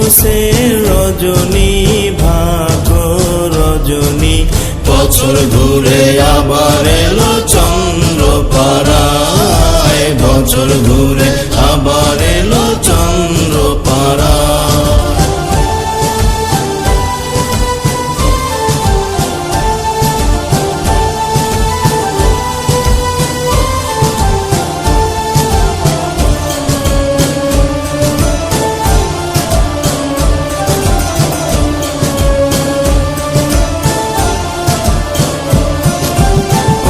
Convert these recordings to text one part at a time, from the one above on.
ওরসে রজনী ভাগো রজনী, বছর ঘুরে আবার এলো চন্দ্র পাড়ায়, বছর ঘুরে আবার এলো চন্দ্র পাড়ায়।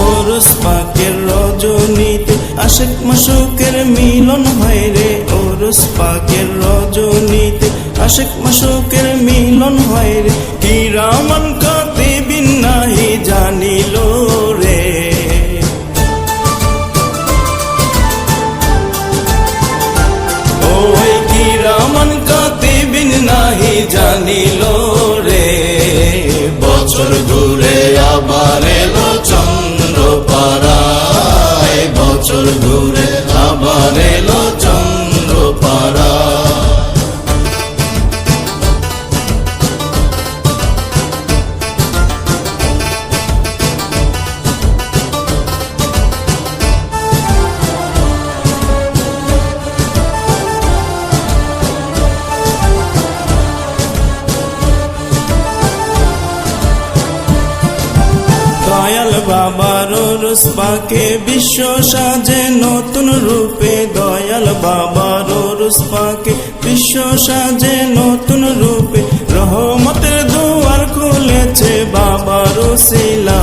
ওরস পাকের রজনীতে আশিক মাশুকের মিলন হয় রে, ওরস পাকের রজনীতে আশিক মাশুকের মিলন হয় রে, কিরামান কাতিবিন নাহি জানিল রে। ওই কিরামান কাতিবিন নাহি জানিল রে, বছর ঘুরে আবার এলো চন্দ্র পাড়ায়, বছর ঘুরে আবার এলো চন্দ্র পাড়ায়। দয়াল বাবার ওরস পাকে বিশ্ব সাজে নতুন রূপে, দয়াল বাবার ওরস পাকে বিশ্ব সাজে নতুন রূপে, রহমতের দুয়ার খুলেছে বাবার ওসিলা।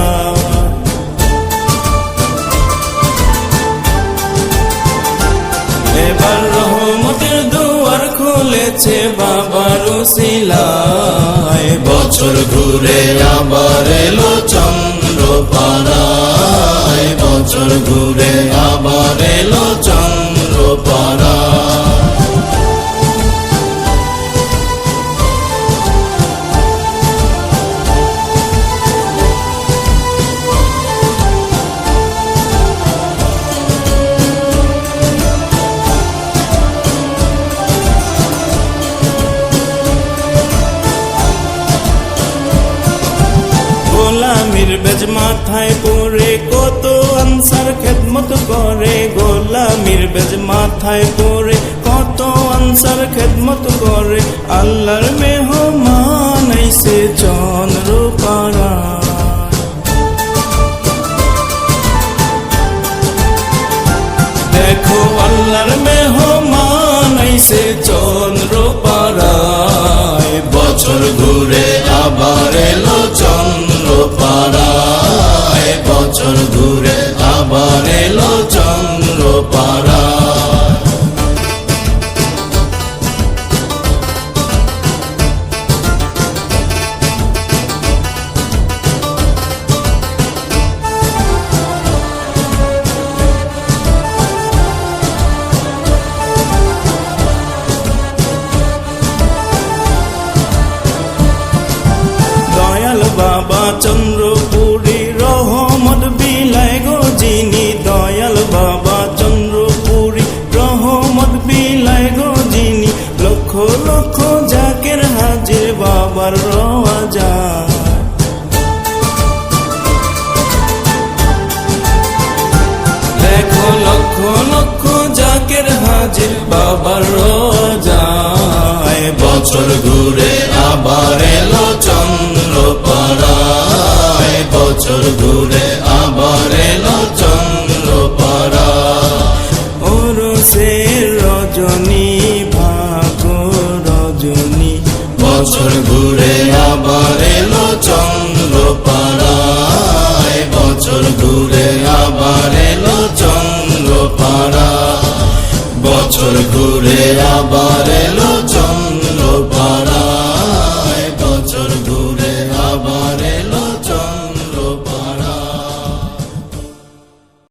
এবার রহমতের দুয়ার খুলেছে বাবার ওসিলায়, বছর ঘুরে আবার এলো চন্দ্র পাড়ায়, বছর ঘুরে আবার এলো চন্দ্র পাড়ায়। গোলামির বেজ মাথায় পরে কত আনসার খেদমত করে, গোলামির বেজ মাথায় পরে কত আনসার খেদমত করে, আল্লাহর মেহমান আইছে চন্দ্র পাড়ায়। দেখো আল্লাহর মেহমান আইছে চন্দ্র পাড়ায়, বছর ঘুরে আবার এলো চন্দ্র পাড়ায়, বছর ঘুরে আবার এলো চন্দ্র পাড়ায়। দয়াল বাবা চন্দ্রপুরী রহমত বিলায় গো যিনি, দয়াল বাবা চন্দ্রপুরী রহমত বিলায় গো যিনি, লক্ষ লক্ষ জাকের হাজির বাবার রওজা। দেখো লক্ষ লক্ষ জাকের হাজির বাবার রওজায়, বছর ঘুরে আবার এলো চন্দ্র পাড়ায়, বছর ঘুরে আবার এলো চন্দ্র পাড়ায়। ওরসে রজনী ভাগো রজনী, বছর ঘুরে